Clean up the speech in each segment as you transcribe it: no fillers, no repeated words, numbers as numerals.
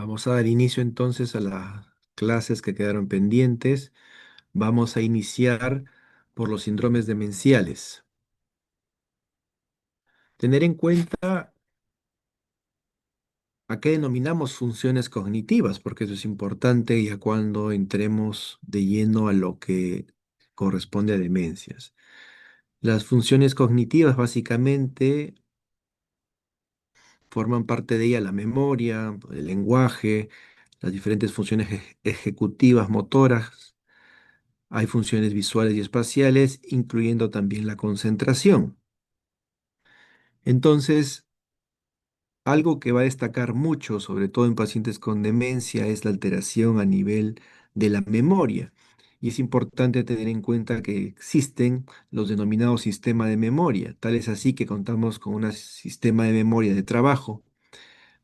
Vamos a dar inicio entonces a las clases que quedaron pendientes. Vamos a iniciar por los síndromes demenciales. Tener en cuenta a qué denominamos funciones cognitivas, porque eso es importante ya cuando entremos de lleno a lo que corresponde a demencias. Las funciones cognitivas básicamente forman parte de ella la memoria, el lenguaje, las diferentes funciones ejecutivas, motoras. Hay funciones visuales y espaciales, incluyendo también la concentración. Entonces, algo que va a destacar mucho, sobre todo en pacientes con demencia, es la alteración a nivel de la memoria. Y es importante tener en cuenta que existen los denominados sistemas de memoria. Tal es así que contamos con un sistema de memoria de trabajo,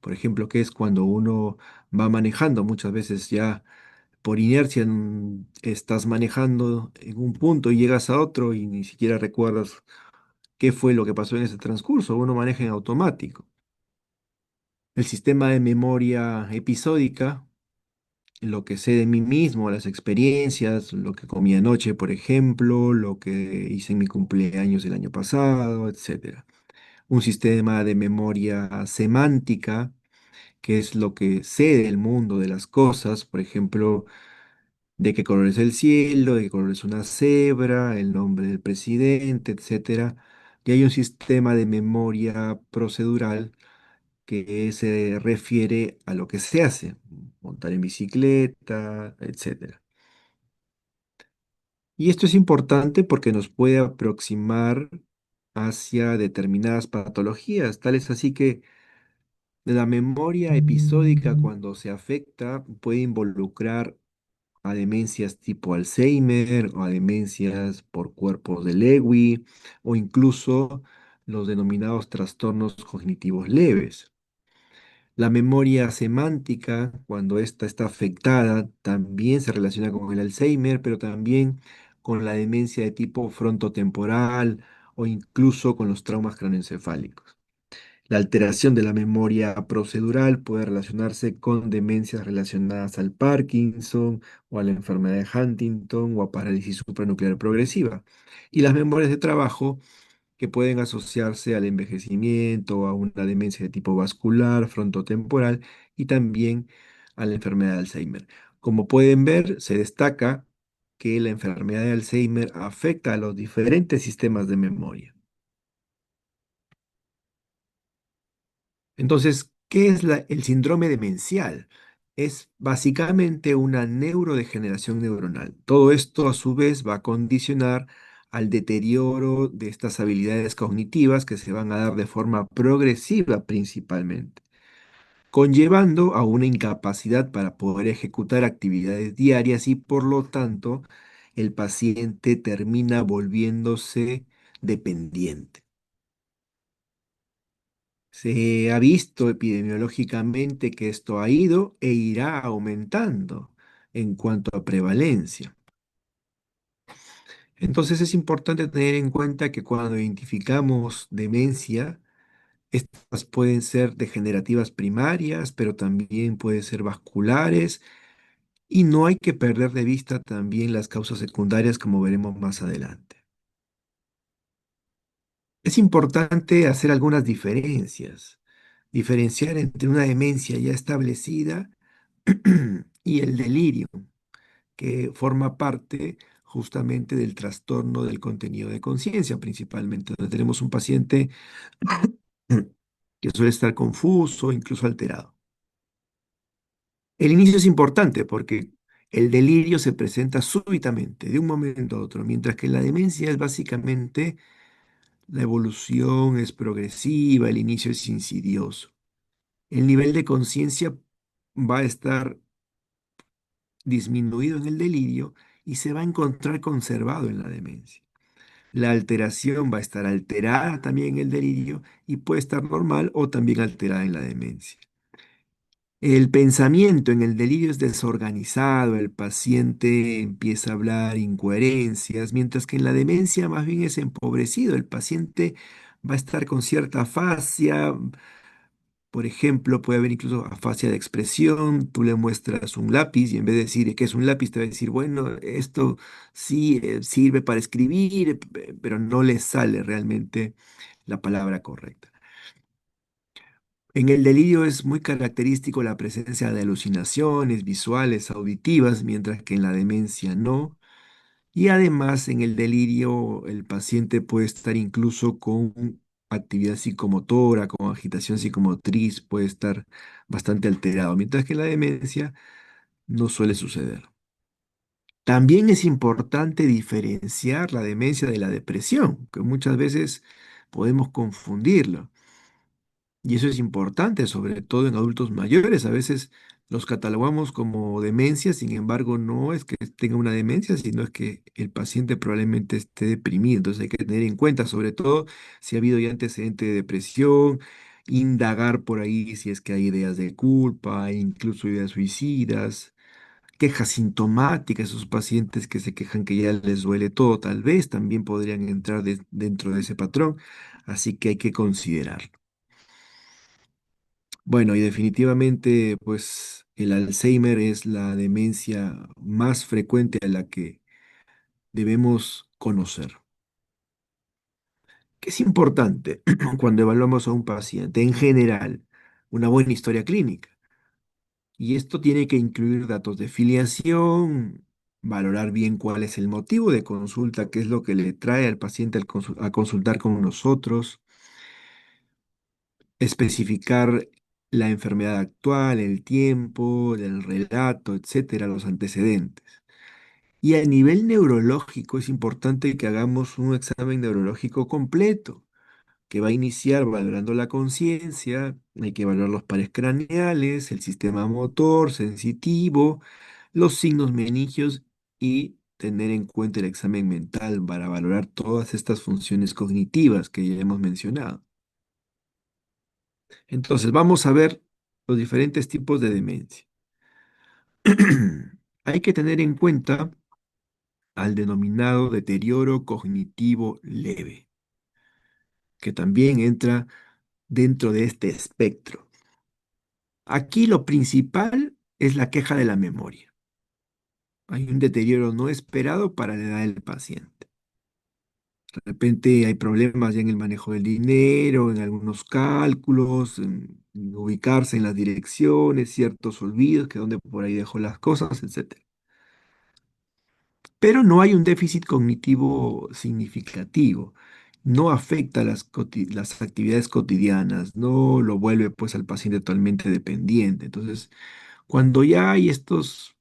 por ejemplo, que es cuando uno va manejando, muchas veces ya por inercia estás manejando en un punto y llegas a otro y ni siquiera recuerdas qué fue lo que pasó en ese transcurso, uno maneja en automático. El sistema de memoria episódica, lo que sé de mí mismo, las experiencias, lo que comí anoche, por ejemplo, lo que hice en mi cumpleaños el año pasado, etcétera. Un sistema de memoria semántica, que es lo que sé del mundo, de las cosas, por ejemplo, de qué color es el cielo, de qué color es una cebra, el nombre del presidente, etcétera. Y hay un sistema de memoria procedural que se refiere a lo que se hace, montar en bicicleta, etcétera. Y esto es importante porque nos puede aproximar hacia determinadas patologías, tales así que la memoria episódica cuando se afecta puede involucrar a demencias tipo Alzheimer o a demencias por cuerpos de Lewy o incluso los denominados trastornos cognitivos leves. La memoria semántica, cuando ésta está afectada, también se relaciona con el Alzheimer, pero también con la demencia de tipo frontotemporal o incluso con los traumas craneoencefálicos. La alteración de la memoria procedural puede relacionarse con demencias relacionadas al Parkinson o a la enfermedad de Huntington o a parálisis supranuclear progresiva. Y las memorias de trabajo que pueden asociarse al envejecimiento, a una demencia de tipo vascular, frontotemporal y también a la enfermedad de Alzheimer. Como pueden ver, se destaca que la enfermedad de Alzheimer afecta a los diferentes sistemas de memoria. Entonces, ¿qué es el síndrome demencial? Es básicamente una neurodegeneración neuronal. Todo esto a su vez va a condicionar al deterioro de estas habilidades cognitivas que se van a dar de forma progresiva principalmente, conllevando a una incapacidad para poder ejecutar actividades diarias y por lo tanto el paciente termina volviéndose dependiente. Se ha visto epidemiológicamente que esto ha ido e irá aumentando en cuanto a prevalencia. Entonces es importante tener en cuenta que cuando identificamos demencia, estas pueden ser degenerativas primarias, pero también pueden ser vasculares y no hay que perder de vista también las causas secundarias como veremos más adelante. Es importante hacer algunas diferencias, diferenciar entre una demencia ya establecida y el delirio, que forma parte justamente del trastorno del contenido de conciencia, principalmente, donde tenemos un paciente que suele estar confuso, incluso alterado. El inicio es importante porque el delirio se presenta súbitamente, de un momento a otro, mientras que la demencia es básicamente la evolución es progresiva, el inicio es insidioso. El nivel de conciencia va a estar disminuido en el delirio y se va a encontrar conservado en la demencia. La alteración va a estar alterada también en el delirio y puede estar normal o también alterada en la demencia. El pensamiento en el delirio es desorganizado, el paciente empieza a hablar incoherencias, mientras que en la demencia más bien es empobrecido, el paciente va a estar con cierta afasia, Por ejemplo, puede haber incluso afasia de expresión, tú le muestras un lápiz y en vez de decir que es un lápiz, te va a decir, bueno, esto sí sirve para escribir, pero no le sale realmente la palabra correcta. En el delirio es muy característico la presencia de alucinaciones visuales, auditivas, mientras que en la demencia no. Y además en el delirio el paciente puede estar incluso con actividad psicomotora, con agitación psicomotriz, puede estar bastante alterado, mientras que en la demencia no suele suceder. También es importante diferenciar la demencia de la depresión, que muchas veces podemos confundirlo. Y eso es importante, sobre todo en adultos mayores. A veces los catalogamos como demencia, sin embargo, no es que tenga una demencia, sino es que el paciente probablemente esté deprimido. Entonces hay que tener en cuenta, sobre todo si ha habido ya antecedente de depresión, indagar por ahí si es que hay ideas de culpa, incluso ideas suicidas, quejas sintomáticas, esos pacientes que se quejan que ya les duele todo, tal vez también podrían entrar dentro de ese patrón. Así que hay que considerar. Bueno, y definitivamente, pues el Alzheimer es la demencia más frecuente a la que debemos conocer. ¿Qué es importante cuando evaluamos a un paciente? En general, una buena historia clínica. Y esto tiene que incluir datos de filiación, valorar bien cuál es el motivo de consulta, qué es lo que le trae al paciente a consultar con nosotros, especificar la enfermedad actual, el tiempo, el relato, etcétera, los antecedentes. Y a nivel neurológico es importante que hagamos un examen neurológico completo, que va a iniciar valorando la conciencia, hay que evaluar los pares craneales, el sistema motor, sensitivo, los signos meningios y tener en cuenta el examen mental para valorar todas estas funciones cognitivas que ya hemos mencionado. Entonces, vamos a ver los diferentes tipos de demencia. Hay que tener en cuenta al denominado deterioro cognitivo leve, que también entra dentro de este espectro. Aquí lo principal es la queja de la memoria. Hay un deterioro no esperado para la edad del paciente. De repente hay problemas ya en el manejo del dinero, en algunos cálculos, en ubicarse en las direcciones, ciertos olvidos, que dónde por ahí dejó las cosas, etc. Pero no hay un déficit cognitivo significativo. No afecta las actividades cotidianas, no lo vuelve pues al paciente totalmente dependiente. Entonces, cuando ya hay estas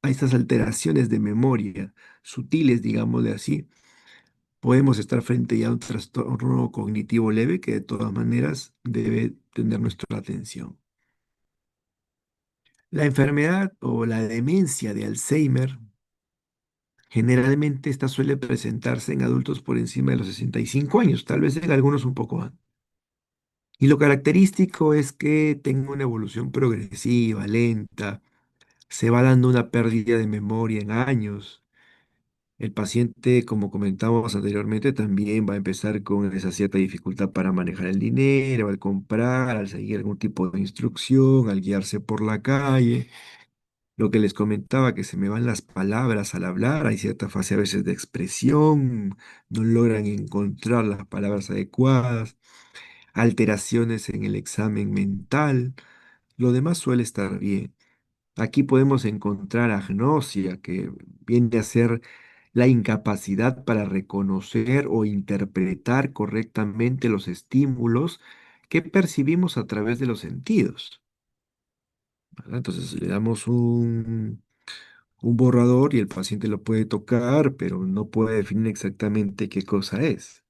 alteraciones de memoria sutiles, digámosle así, podemos estar frente ya a un trastorno cognitivo leve que de todas maneras debe tener nuestra atención. La enfermedad o la demencia de Alzheimer, generalmente esta suele presentarse en adultos por encima de los 65 años, tal vez en algunos un poco antes. Y lo característico es que tenga una evolución progresiva, lenta, se va dando una pérdida de memoria en años. El paciente, como comentábamos anteriormente, también va a empezar con esa cierta dificultad para manejar el dinero, al comprar, al seguir algún tipo de instrucción, al guiarse por la calle. Lo que les comentaba, que se me van las palabras al hablar, hay cierta fase a veces de expresión, no logran encontrar las palabras adecuadas, alteraciones en el examen mental, lo demás suele estar bien. Aquí podemos encontrar agnosia, que viene a ser la incapacidad para reconocer o interpretar correctamente los estímulos que percibimos a través de los sentidos, ¿verdad? Entonces le damos un borrador y el paciente lo puede tocar, pero no puede definir exactamente qué cosa es.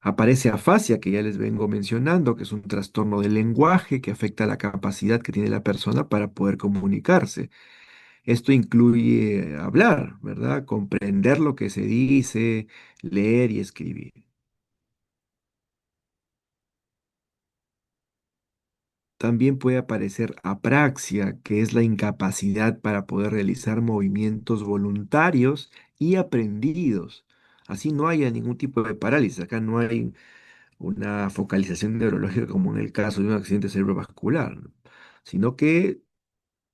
Aparece afasia, que ya les vengo mencionando, que es un trastorno del lenguaje que afecta la capacidad que tiene la persona para poder comunicarse. Esto incluye hablar, ¿verdad? Comprender lo que se dice, leer y escribir. También puede aparecer apraxia, que es la incapacidad para poder realizar movimientos voluntarios y aprendidos. Así no haya ningún tipo de parálisis. Acá no hay una focalización neurológica como en el caso de un accidente cerebrovascular, ¿no? Sino que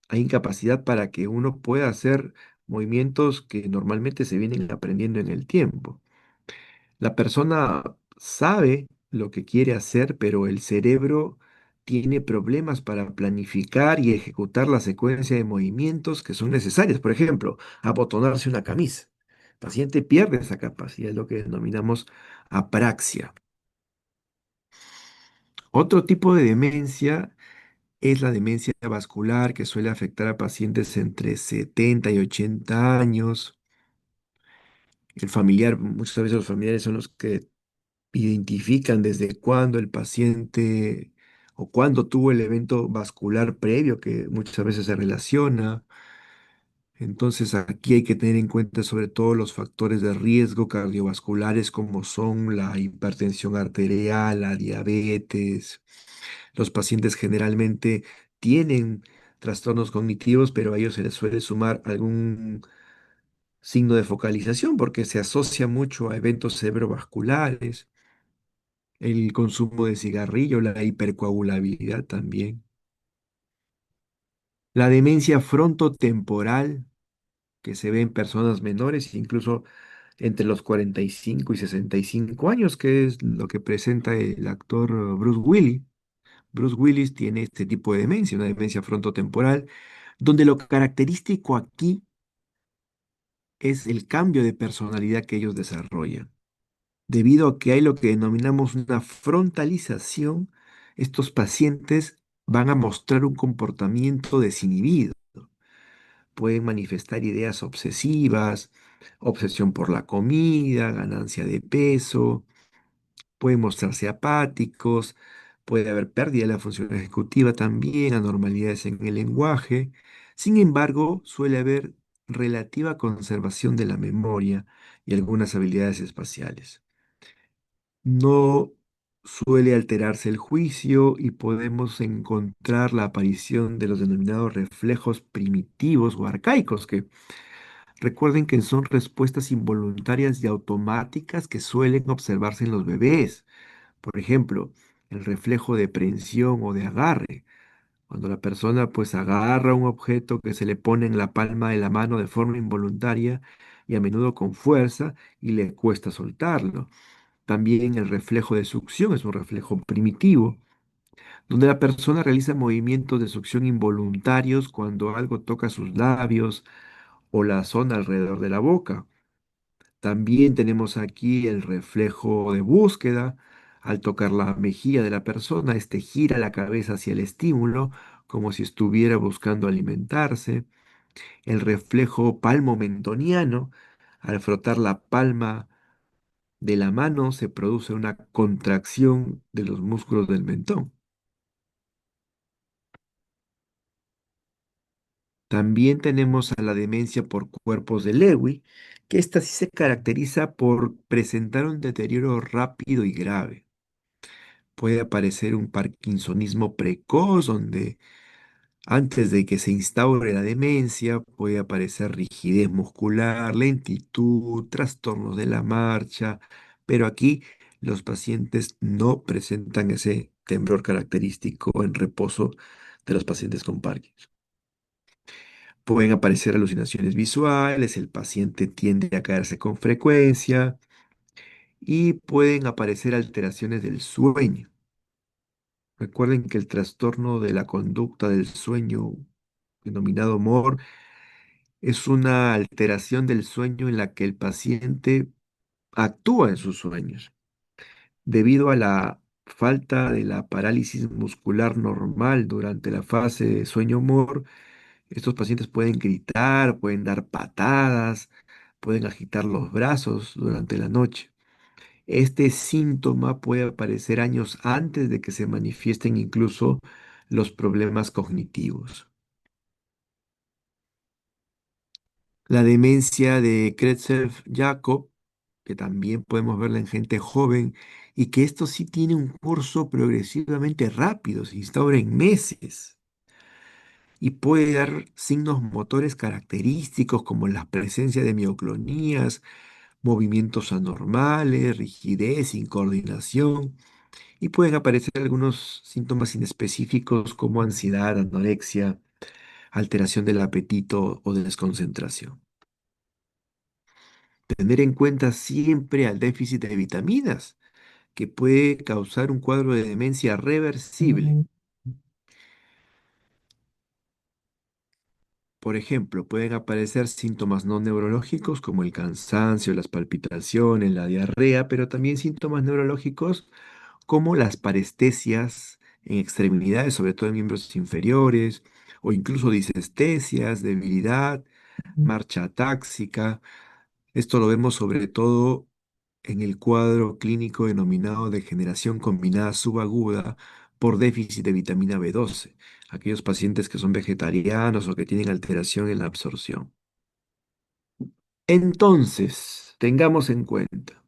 hay incapacidad para que uno pueda hacer movimientos que normalmente se vienen aprendiendo en el tiempo. La persona sabe lo que quiere hacer, pero el cerebro tiene problemas para planificar y ejecutar la secuencia de movimientos que son necesarios. Por ejemplo, abotonarse una camisa. El paciente pierde esa capacidad, es lo que denominamos apraxia. Otro tipo de demencia es la demencia vascular que suele afectar a pacientes entre 70 y 80 años. El familiar, muchas veces los familiares son los que identifican desde cuándo el paciente o cuándo tuvo el evento vascular previo que muchas veces se relaciona. Entonces aquí hay que tener en cuenta sobre todo los factores de riesgo cardiovasculares como son la hipertensión arterial, la diabetes. Los pacientes generalmente tienen trastornos cognitivos, pero a ellos se les suele sumar algún signo de focalización porque se asocia mucho a eventos cerebrovasculares, el consumo de cigarrillo, la hipercoagulabilidad también. La demencia frontotemporal que se ve en personas menores, incluso entre los 45 y 65 años, que es lo que presenta el actor Bruce Willis. Bruce Willis tiene este tipo de demencia, una demencia frontotemporal, donde lo característico aquí es el cambio de personalidad que ellos desarrollan. Debido a que hay lo que denominamos una frontalización, estos pacientes van a mostrar un comportamiento desinhibido. Pueden manifestar ideas obsesivas, obsesión por la comida, ganancia de peso, pueden mostrarse apáticos, puede haber pérdida de la función ejecutiva también, anormalidades en el lenguaje. Sin embargo, suele haber relativa conservación de la memoria y algunas habilidades espaciales. No suele alterarse el juicio y podemos encontrar la aparición de los denominados reflejos primitivos o arcaicos, que recuerden que son respuestas involuntarias y automáticas que suelen observarse en los bebés. Por ejemplo, el reflejo de prensión o de agarre. Cuando la persona pues agarra un objeto que se le pone en la palma de la mano de forma involuntaria y a menudo con fuerza y le cuesta soltarlo. También el reflejo de succión es un reflejo primitivo, donde la persona realiza movimientos de succión involuntarios cuando algo toca sus labios o la zona alrededor de la boca. También tenemos aquí el reflejo de búsqueda. Al tocar la mejilla de la persona, este gira la cabeza hacia el estímulo, como si estuviera buscando alimentarse. El reflejo palmo-mentoniano. Al frotar la palma de la mano se produce una contracción de los músculos del mentón. También tenemos a la demencia por cuerpos de Lewy, que esta sí se caracteriza por presentar un deterioro rápido y grave. Puede aparecer un parkinsonismo precoz, donde antes de que se instaure la demencia puede aparecer rigidez muscular, lentitud, trastornos de la marcha, pero aquí los pacientes no presentan ese temblor característico en reposo de los pacientes con Parkinson. Pueden aparecer alucinaciones visuales, el paciente tiende a caerse con frecuencia y pueden aparecer alteraciones del sueño. Recuerden que el trastorno de la conducta del sueño, denominado MOR, es una alteración del sueño en la que el paciente actúa en sus sueños. Debido a la falta de la parálisis muscular normal durante la fase de sueño MOR, estos pacientes pueden gritar, pueden dar patadas, pueden agitar los brazos durante la noche. Este síntoma puede aparecer años antes de que se manifiesten incluso los problemas cognitivos. La demencia de Creutzfeldt-Jakob, que también podemos verla en gente joven, y que esto sí tiene un curso progresivamente rápido, se instaura en meses, y puede dar signos motores característicos como la presencia de mioclonías, movimientos anormales, rigidez, incoordinación, y pueden aparecer algunos síntomas inespecíficos como ansiedad, anorexia, alteración del apetito o desconcentración. Tener en cuenta siempre al déficit de vitaminas, que puede causar un cuadro de demencia reversible. Por ejemplo, pueden aparecer síntomas no neurológicos como el cansancio, las palpitaciones, la diarrea, pero también síntomas neurológicos como las parestesias en extremidades, sobre todo en miembros inferiores, o incluso disestesias, debilidad, marcha atáxica. Esto lo vemos sobre todo en el cuadro clínico denominado degeneración combinada subaguda por déficit de vitamina B12, aquellos pacientes que son vegetarianos o que tienen alteración en la absorción. Entonces, tengamos en cuenta,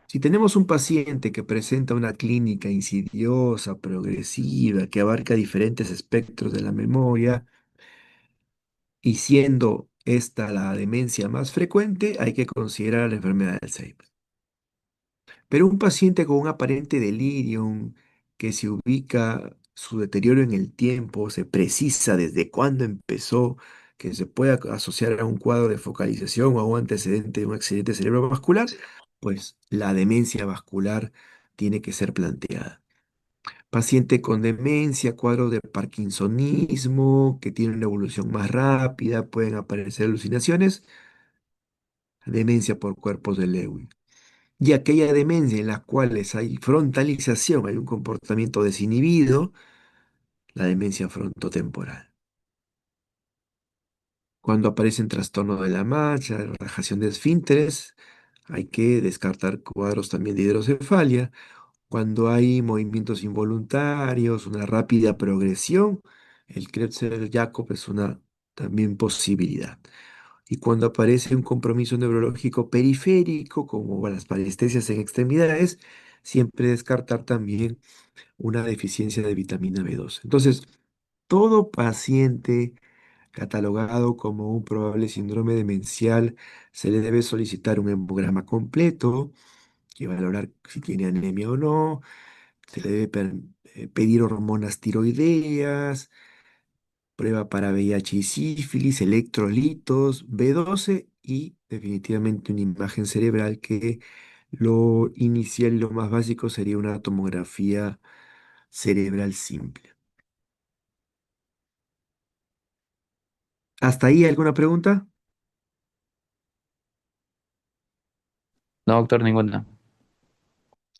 si tenemos un paciente que presenta una clínica insidiosa, progresiva, que abarca diferentes espectros de la memoria, y siendo esta la demencia más frecuente, hay que considerar la enfermedad de Alzheimer. Pero un paciente con un aparente delirium que se ubica su deterioro en el tiempo, se precisa desde cuándo empezó, que se pueda asociar a un cuadro de focalización o a un antecedente de un accidente cerebrovascular, pues la demencia vascular tiene que ser planteada. Paciente con demencia, cuadro de parkinsonismo, que tiene una evolución más rápida, pueden aparecer alucinaciones, demencia por cuerpos de Lewy. Y aquella demencia en las cuales hay frontalización, hay un comportamiento desinhibido, la demencia frontotemporal. Cuando aparecen trastornos de la marcha, relajación de esfínteres, hay que descartar cuadros también de hidrocefalia. Cuando hay movimientos involuntarios, una rápida progresión, el Creutzfeldt-Jakob es una también posibilidad. Y cuando aparece un compromiso neurológico periférico, como las parestesias en extremidades, siempre descartar también una deficiencia de vitamina B12. Entonces, todo paciente catalogado como un probable síndrome demencial se le debe solicitar un hemograma completo que va a valorar si tiene anemia o no, se le debe pedir hormonas tiroideas, prueba para VIH y sífilis, electrolitos, B12 y definitivamente una imagen cerebral que lo inicial y lo más básico sería una tomografía cerebral simple. ¿Hasta ahí alguna pregunta? No, doctor, ninguna.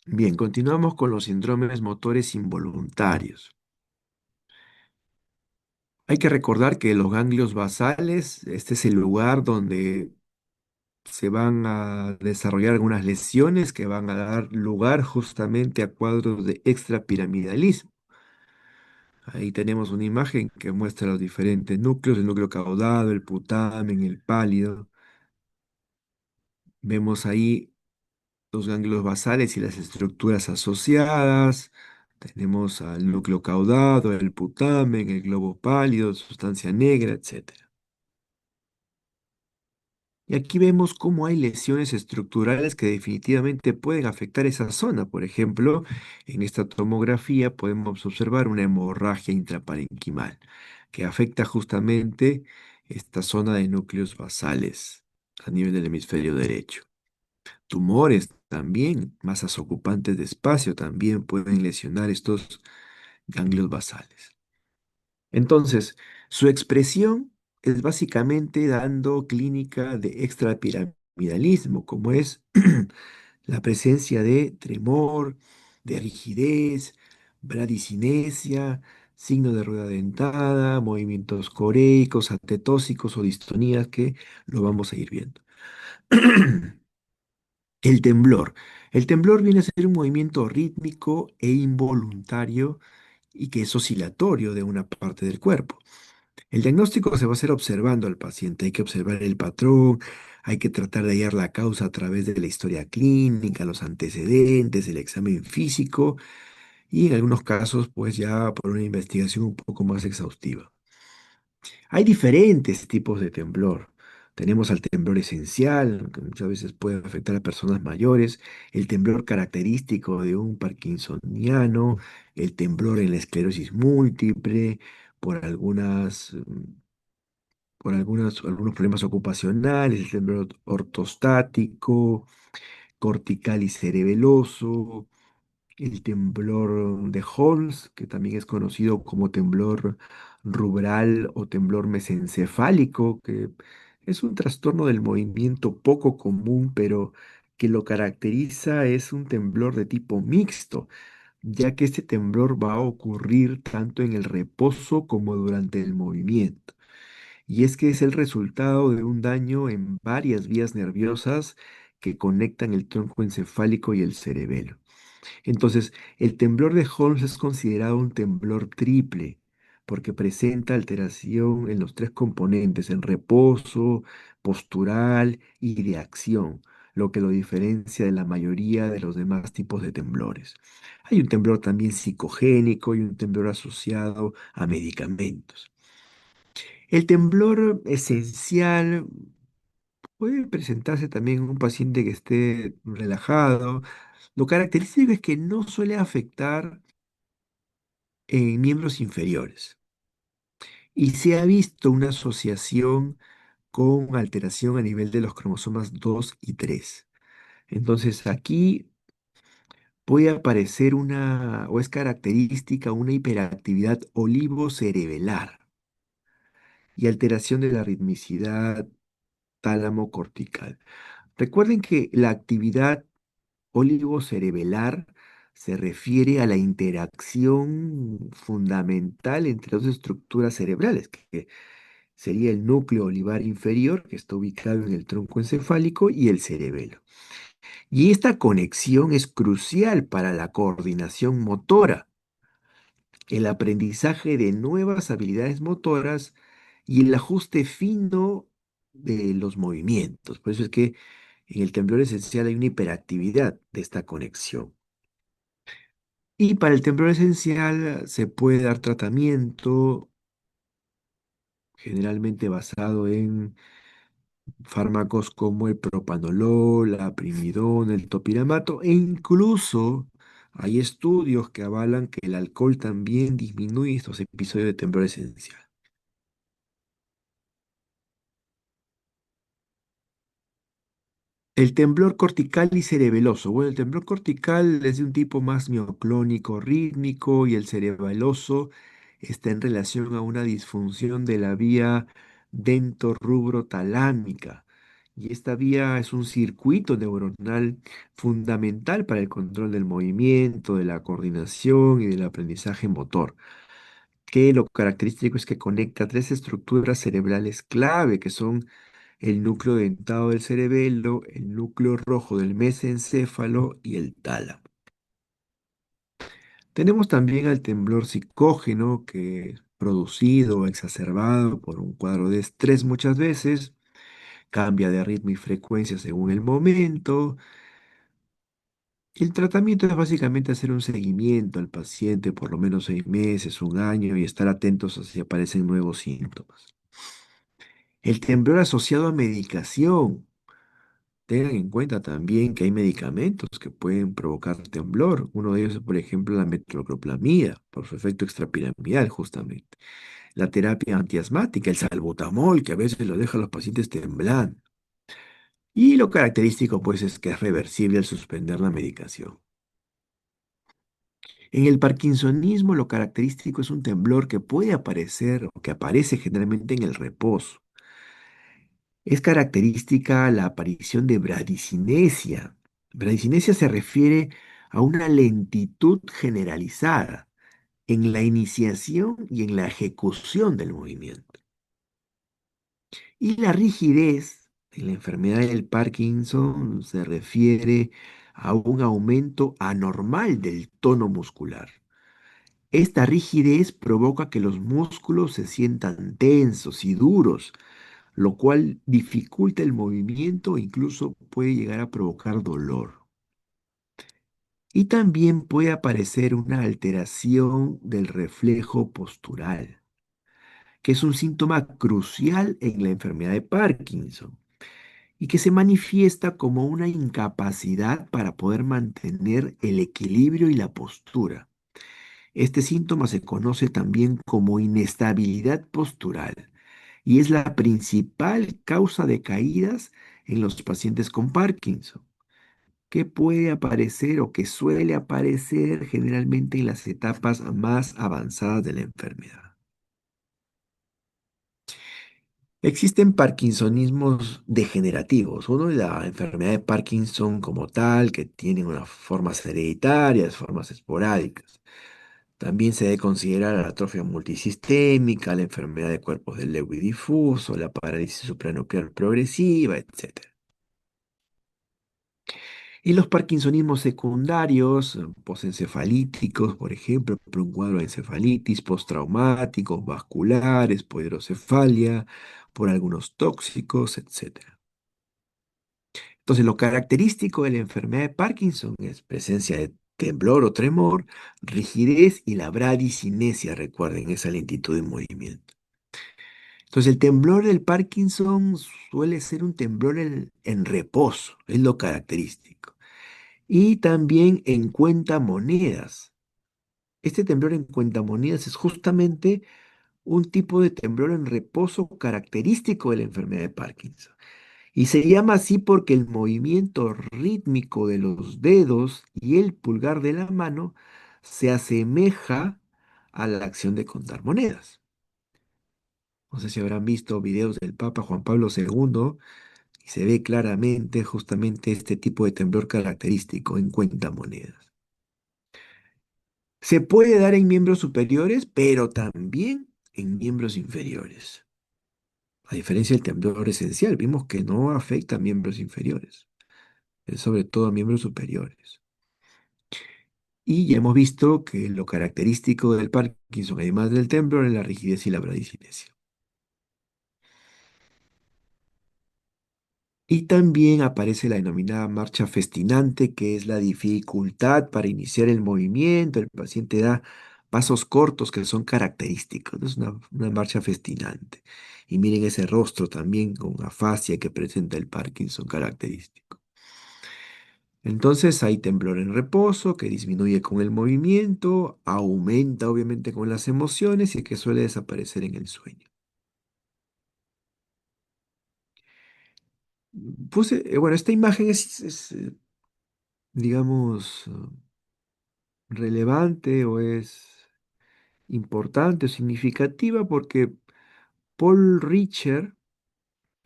Bien, continuamos con los síndromes motores involuntarios. Hay que recordar que los ganglios basales, este es el lugar donde se van a desarrollar algunas lesiones que van a dar lugar justamente a cuadros de extrapiramidalismo. Ahí tenemos una imagen que muestra los diferentes núcleos, el núcleo caudado, el putamen, el pálido. Vemos ahí los ganglios basales y las estructuras asociadas. Tenemos al núcleo caudado, el putamen, el globo pálido, sustancia negra, etcétera. Y aquí vemos cómo hay lesiones estructurales que definitivamente pueden afectar esa zona. Por ejemplo, en esta tomografía podemos observar una hemorragia intraparenquimal que afecta justamente esta zona de núcleos basales a nivel del hemisferio derecho. Tumores también, masas ocupantes de espacio también pueden lesionar estos ganglios basales. Entonces, su expresión es básicamente dando clínica de extrapiramidalismo, como es la presencia de tremor, de rigidez, bradicinesia, signo de rueda dentada, movimientos coreicos, atetósicos o distonías que lo vamos a ir viendo. El temblor. El temblor viene a ser un movimiento rítmico e involuntario y que es oscilatorio de una parte del cuerpo. El diagnóstico se va a hacer observando al paciente, hay que observar el patrón, hay que tratar de hallar la causa a través de la historia clínica, los antecedentes, el examen físico y en algunos casos pues ya por una investigación un poco más exhaustiva. Hay diferentes tipos de temblor. Tenemos al temblor esencial, que muchas veces puede afectar a personas mayores, el temblor característico de un parkinsoniano, el temblor en la esclerosis múltiple, por algunos problemas ocupacionales, el temblor ortostático, cortical y cerebeloso, el temblor de Holmes, que también es conocido como temblor rubral o temblor mesencefálico, que es un trastorno del movimiento poco común, pero que lo caracteriza es un temblor de tipo mixto, ya que este temblor va a ocurrir tanto en el reposo como durante el movimiento. Y es que es el resultado de un daño en varias vías nerviosas que conectan el tronco encefálico y el cerebelo. Entonces, el temblor de Holmes es considerado un temblor triple porque presenta alteración en los tres componentes, en reposo, postural y de acción, lo que lo diferencia de la mayoría de los demás tipos de temblores. Hay un temblor también psicogénico y un temblor asociado a medicamentos. El temblor esencial puede presentarse también en un paciente que esté relajado. Lo característico es que no suele afectar en miembros inferiores y se ha visto una asociación con alteración a nivel de los cromosomas 2 y 3. Entonces aquí puede aparecer o es característica una hiperactividad olivocerebelar y alteración de la ritmicidad tálamo cortical. Recuerden que la actividad olivocerebelar se refiere a la interacción fundamental entre dos estructuras cerebrales, que sería el núcleo olivar inferior, que está ubicado en el tronco encefálico, y el cerebelo. Y esta conexión es crucial para la coordinación motora, el aprendizaje de nuevas habilidades motoras y el ajuste fino de los movimientos. Por eso es que en el temblor esencial hay una hiperactividad de esta conexión. Y para el temblor esencial se puede dar tratamiento generalmente basado en fármacos como el propanolol, la primidona, el topiramato e incluso hay estudios que avalan que el alcohol también disminuye estos episodios de temblor esencial. El temblor cortical y cerebeloso. Bueno, el temblor cortical es de un tipo más mioclónico rítmico y el cerebeloso está en relación a una disfunción de la vía dentorrubrotalámica. Y esta vía es un circuito neuronal fundamental para el control del movimiento, de la coordinación y del aprendizaje motor, que lo característico es que conecta tres estructuras cerebrales clave, que son el núcleo dentado del cerebelo, el núcleo rojo del mesencéfalo y el tálamo. Tenemos también al temblor psicógeno, que es producido o exacerbado por un cuadro de estrés muchas veces, cambia de ritmo y frecuencia según el momento. El tratamiento es básicamente hacer un seguimiento al paciente por lo menos 6 meses, un año y estar atentos a si aparecen nuevos síntomas. El temblor asociado a medicación. Tengan en cuenta también que hay medicamentos que pueden provocar temblor. Uno de ellos es, por ejemplo, la metoclopramida, por su efecto extrapiramidal, justamente. La terapia antiasmática, el salbutamol, que a veces lo deja a los pacientes temblando. Y lo característico, pues, es que es reversible al suspender la medicación. En el parkinsonismo, lo característico es un temblor que puede aparecer o que aparece generalmente en el reposo. Es característica la aparición de bradicinesia. Bradicinesia se refiere a una lentitud generalizada en la iniciación y en la ejecución del movimiento. Y la rigidez en la enfermedad del Parkinson se refiere a un aumento anormal del tono muscular. Esta rigidez provoca que los músculos se sientan tensos y duros, lo cual dificulta el movimiento e incluso puede llegar a provocar dolor. Y también puede aparecer una alteración del reflejo postural. que es un síntoma crucial en la enfermedad de Parkinson y que se manifiesta como una incapacidad para poder mantener el equilibrio y la postura. Este síntoma se conoce también como inestabilidad postural y es la principal causa de caídas en los pacientes con Parkinson, que puede aparecer o que suele aparecer generalmente en las etapas más avanzadas de la enfermedad. Existen parkinsonismos degenerativos. Uno es la enfermedad de Parkinson como tal, que tiene unas formas hereditarias, formas esporádicas. También se debe considerar la atrofia multisistémica, la enfermedad de cuerpos del Lewy difuso, la parálisis supranuclear progresiva, etc. Y los parkinsonismos secundarios, posencefalíticos, por ejemplo, por un cuadro de encefalitis, postraumáticos, vasculares, por hidrocefalia, por algunos tóxicos, etc. Entonces, lo característico de la enfermedad de Parkinson es presencia de temblor o tremor, rigidez y la bradicinesia, recuerden, esa lentitud de movimiento. Entonces, el temblor del Parkinson suele ser un temblor en reposo, es lo característico. Y también en cuentamonedas. Este temblor en cuentamonedas es justamente un tipo de temblor en reposo característico de la enfermedad de Parkinson. Y se llama así porque el movimiento rítmico de los dedos y el pulgar de la mano se asemeja a la acción de contar monedas. No sé si habrán visto videos del Papa Juan Pablo II y se ve claramente justamente este tipo de temblor característico en cuentamonedas. Se puede dar en miembros superiores, pero también en miembros inferiores. A diferencia del temblor esencial, vimos que no afecta a miembros inferiores, es sobre todo a miembros superiores. Y ya hemos visto que lo característico del Parkinson, además del temblor, es la rigidez y la bradicinesia. Y también aparece la denominada marcha festinante, que es la dificultad para iniciar el movimiento. El paciente da pasos cortos que son característicos. ¿No? Es una marcha festinante. Y miren ese rostro también con afasia que presenta el Parkinson característico. Entonces hay temblor en reposo que disminuye con el movimiento, aumenta obviamente con las emociones y que suele desaparecer en el sueño. Bueno, esta imagen es, digamos, relevante o es importante o significativa porque Paul Richer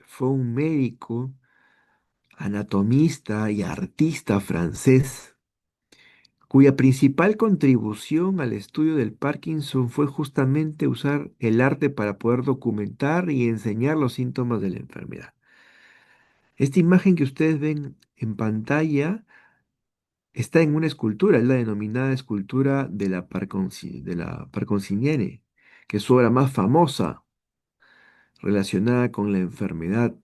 fue un médico, anatomista y artista francés cuya principal contribución al estudio del Parkinson fue justamente usar el arte para poder documentar y enseñar los síntomas de la enfermedad. Esta imagen que ustedes ven en pantalla está en una escultura, es la denominada escultura de la, Parconciniene, que es su obra más famosa relacionada con la enfermedad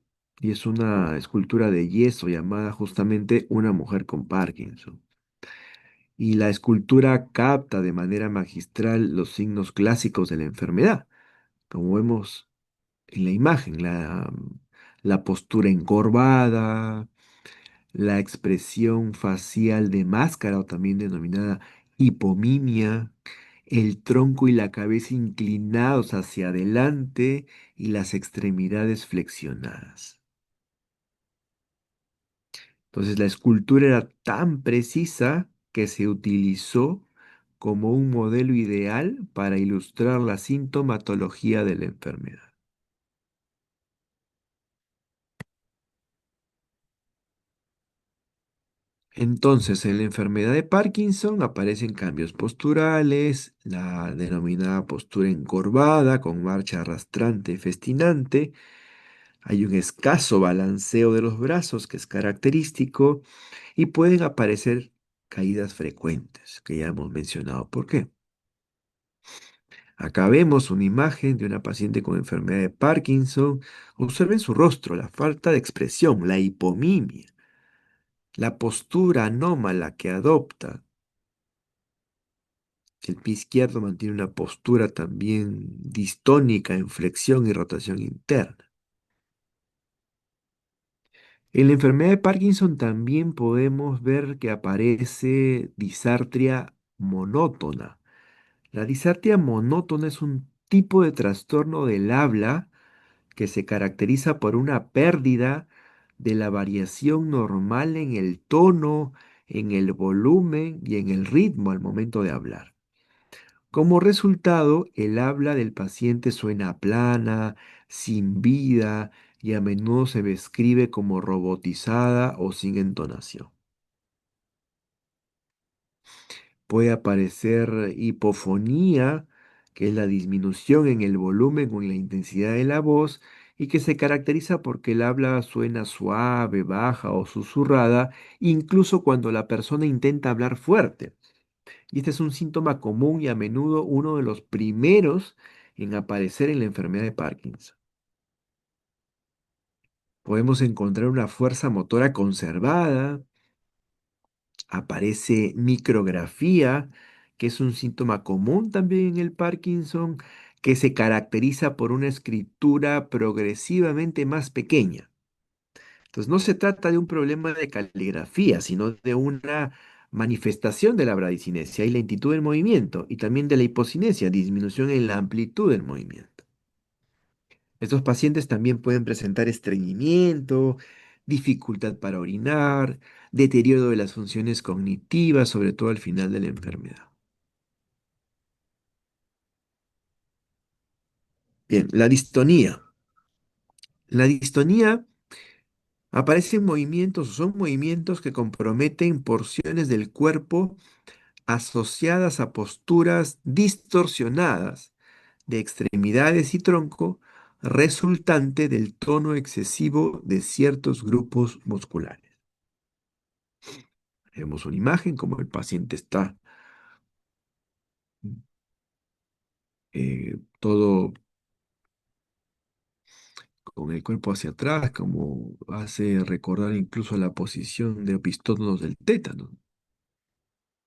y es una escultura de yeso llamada justamente Una mujer con Parkinson. Y la escultura capta de manera magistral los signos clásicos de la enfermedad, como vemos en la imagen, la postura encorvada, la expresión facial de máscara o también denominada hipomimia, el tronco y la cabeza inclinados hacia adelante y las extremidades flexionadas. Entonces la escultura era tan precisa que se utilizó como un modelo ideal para ilustrar la sintomatología de la enfermedad. Entonces, en la enfermedad de Parkinson aparecen cambios posturales, la denominada postura encorvada con marcha arrastrante y festinante. Hay un escaso balanceo de los brazos que es característico y pueden aparecer caídas frecuentes, que ya hemos mencionado por qué. Acá vemos una imagen de una paciente con enfermedad de Parkinson. Observen su rostro, la falta de expresión, la hipomimia, la postura anómala que adopta. El pie izquierdo mantiene una postura también distónica en flexión y rotación interna. En la enfermedad de Parkinson también podemos ver que aparece disartria monótona. La disartria monótona es un tipo de trastorno del habla que se caracteriza por una pérdida de la variación normal en el tono, en el volumen y en el ritmo al momento de hablar. Como resultado, el habla del paciente suena plana, sin vida y a menudo se describe como robotizada o sin entonación. Puede aparecer hipofonía, que es la disminución en el volumen o en la intensidad de la voz y que se caracteriza porque el habla suena suave, baja o susurrada, incluso cuando la persona intenta hablar fuerte. Y este es un síntoma común y a menudo uno de los primeros en aparecer en la enfermedad de Parkinson. Podemos encontrar una fuerza motora conservada, aparece micrografía, que es un síntoma común también en el Parkinson, que se caracteriza por una escritura progresivamente más pequeña. Entonces, no se trata de un problema de caligrafía, sino de una manifestación de la bradicinesia y lentitud del movimiento, y también de la hipocinesia, disminución en la amplitud del movimiento. Estos pacientes también pueden presentar estreñimiento, dificultad para orinar, deterioro de las funciones cognitivas, sobre todo al final de la enfermedad. Bien, la distonía. La distonía aparece en movimientos, o son movimientos que comprometen porciones del cuerpo asociadas a posturas distorsionadas de extremidades y tronco, resultante del tono excesivo de ciertos grupos musculares. Vemos una imagen como el paciente está todo con el cuerpo hacia atrás, como hace recordar incluso la posición de opistótonos del tétano.